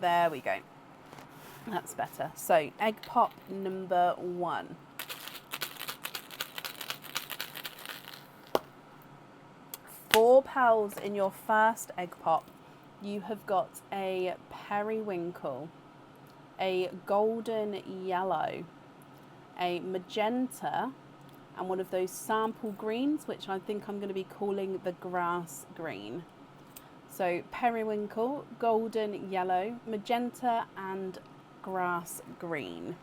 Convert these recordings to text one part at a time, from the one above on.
There we go. That's better. So egg pop number 1. £4 in your first egg pop. You have got a periwinkle, a golden yellow, a magenta, and one of those sample greens, which I think I'm going to be calling the grass green. So periwinkle, golden yellow, magenta, and grass green.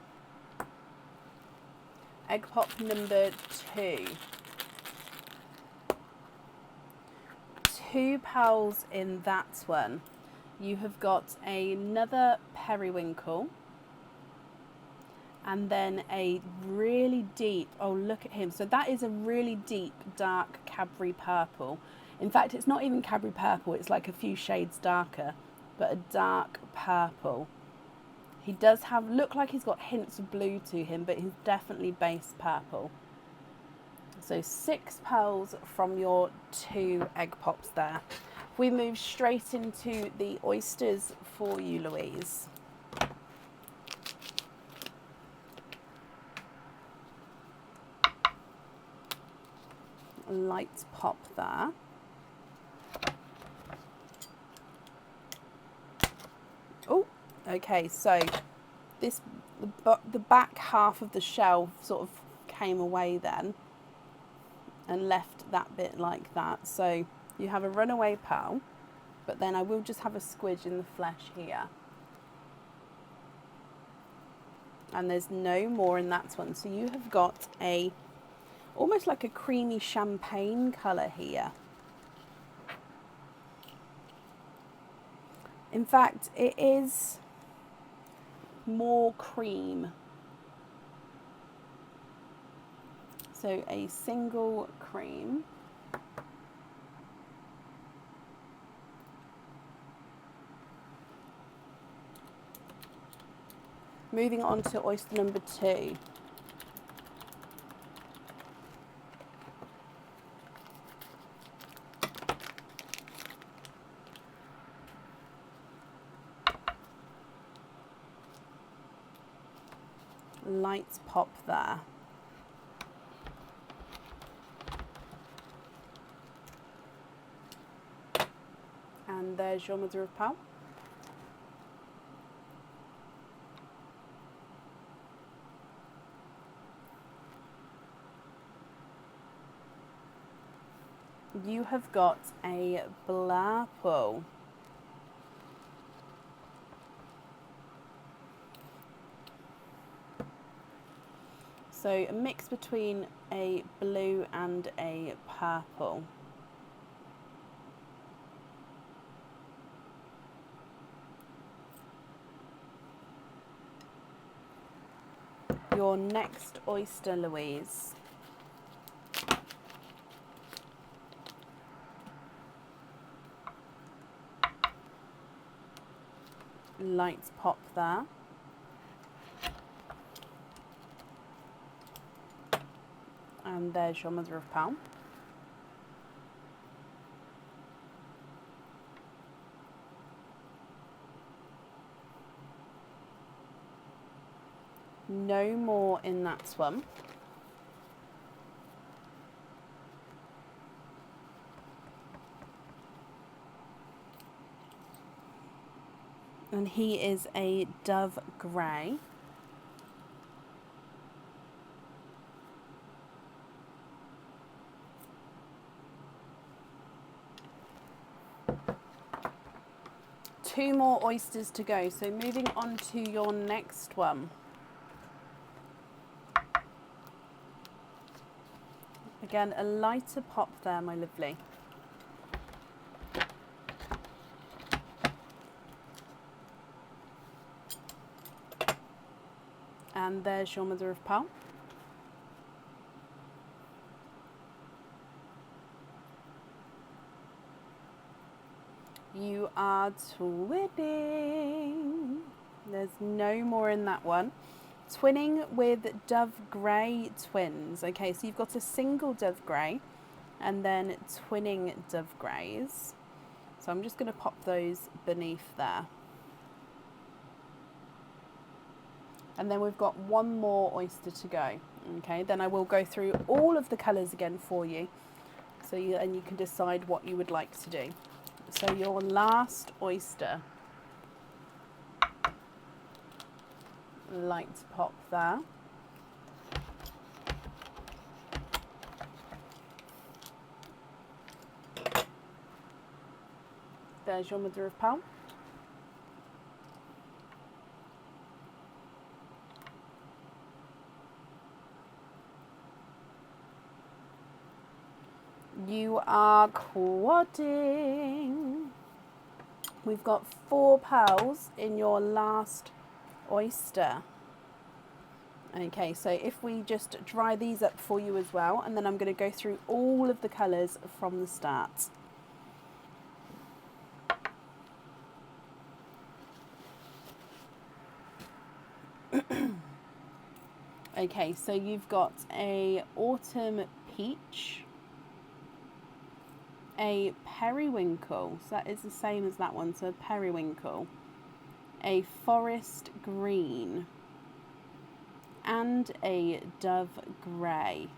Egg pop number 2. £2 in that one. You have got another periwinkle, and then a really deep, oh look at him, so that is a really deep dark Cadbury purple. In fact, it's not even Cadbury purple, it's like a few shades darker, but a dark purple. He does look like he's got hints of blue to him, but he's definitely base purple. So £6 from your 2 egg pops there. We move straight into the oysters for you, Louise. Light pop there. Oh, okay, so the back half of the shell sort of came away then and left that bit like that. So you have a runaway pearl, but then I will just have a squidge in the flesh here. And there's no more in that one. So you have got almost like a creamy champagne colour here. In fact, it is more cream. So a single cream. Moving on to oyster number 2. Light pop there. And there's your mother of pearl. You have got a blurple. So a mix between a blue and a purple. Your next oyster, Louise. Light pop there. And there's your mother of pearl. No more in that one. And he is a dove grey. Two more oysters to go. So moving on to your next one. Again, a lighter pop there, my lovely. And there's your mother of pearl. You are twinning. There's no more in that one. Twinning with dove grey twins. Okay, so you've got a single dove grey and then twinning dove greys. So I'm just going to pop those beneath there. And then we've got one more oyster to go. Okay, then I will go through all of the colours again for you, and you can decide what you would like to do. So your last oyster, light pop there. There's your mother of pearl. You are quadding. We've got 4 pearls in your last oyster. Okay, so if we just dry these up for you as well, and then I'm going to go through all of the colours from the start. Okay, so you've got a autumn peach, a periwinkle, so that is the same as that one, so periwinkle, a forest green, and a dove grey.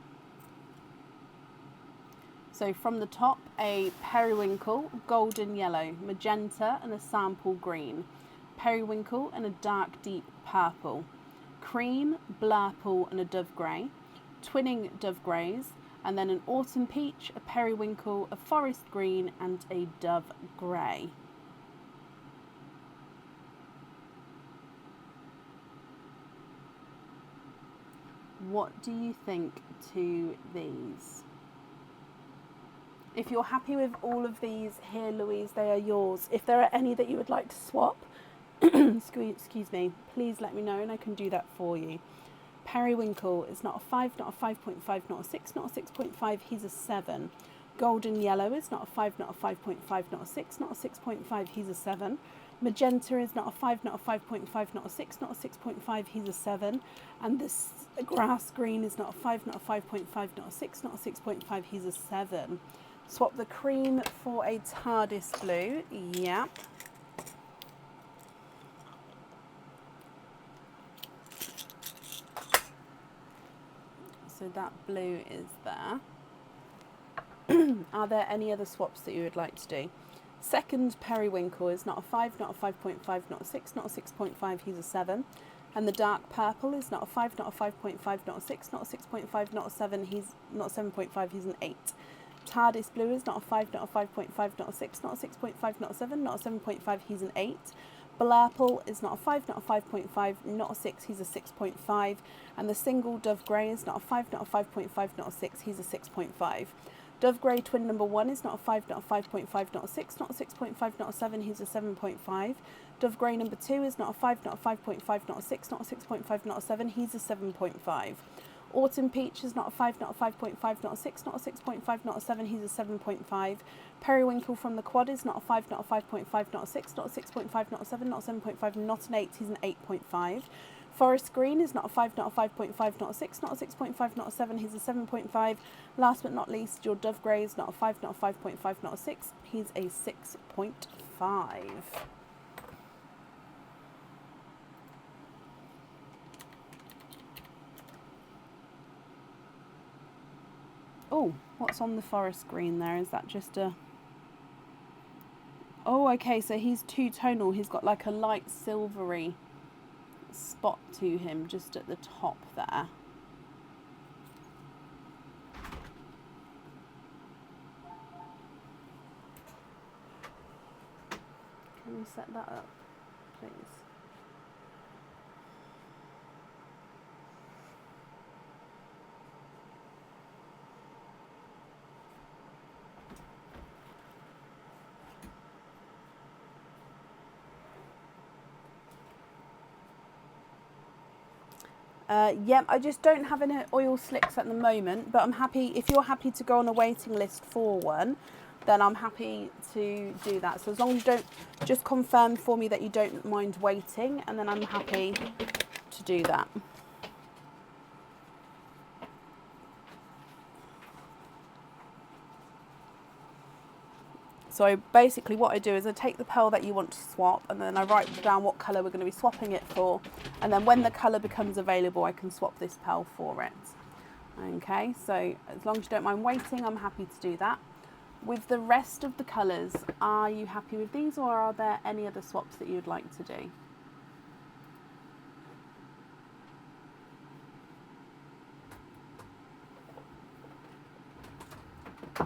So from the top, a periwinkle, golden yellow, magenta and a sample green, periwinkle and a dark deep purple, cream, blurple and a dove grey, twinning dove greys, and then an autumn peach, a periwinkle, a forest green and a dove grey. What do you think to these? If you're happy with all of these here, Louise, they are yours. If there are any that you would like to swap, excuse me, please let me know and I can do that for you. Periwinkle is not a 5, not a 5.5, not a 6, not a 6.5, he's a 7. Golden yellow is not a 5, not a 5.5, not a 6, not a 6.5, he's a 7. Magenta is not a 5, not a 5.5, not a 6, not a 6.5, he's a 7. And this grass green is not a 5, not a 5.5, not a 6, not a 6.5, he's a 7. Swap the cream for a TARDIS blue, yeah. So that blue is there. Are there any other swaps that you would like to do? Second periwinkle is not a 5, not a 5.5, not a 6, not a 6.5, he's a 7. And the dark purple is not a 5, not a 5.5, not a 6, not a 6.5, not a 7, he's not 7.5, he's an 8. TARDIS blue is not a 5, not a 5.5, not a 6, not a 6.5, not a 7, not a 7.5, he's an 8. Blurple is not a 5, not a 5.5, not a 6, he's a 6.5. And the single dove grey is not a 5, not a 5.5, not a 6, he's a 6.5. Dove grey twin number 1 is not a 5, not a 5.5, not a 6, not a 6.5, not a 7, he's a 7.5. Dove grey number 2 is not a 5, not a 5.5, not a 6, not a 6.5, not a 7, he's a 7.5. Autumn peach is not a 5, not a 5.5, not a 6, not a 6.5, not a 7, he's a 7.5. Periwinkle from the quad is not a 5, not a 5.5, not a 6, not a 6.5, not a 7, not a 7.5, not an 8, he's an 8.5. Forest green is not a 5, not a 5.5, not a 6, not a 6.5, not a 7, he's a 7.5. Last but not least, your dove grey is not a 5, not a 5.5, not a 6, he's a 6.5. Oh, what's on the forest green there? Is that just a... Oh, okay, so he's two-tonal. He's got like a light silvery spot to him just at the top there. Can you set that up, please? Yep, I just don't have any oil slicks at the moment, but I'm happy, if you're happy to go on a waiting list for one, then I'm happy to do that. So as long as you don't, just confirm for me that you don't mind waiting, and then I'm happy to do that. So basically what I do is I take the pearl that you want to swap, and then I write down what colour we're going to be swapping it for, and then when the colour becomes available I can swap this pearl for it. Okay, so as long as you don't mind waiting, I'm happy to do that. With the rest of the colours, are you happy with these, or are there any other swaps that you'd like to do?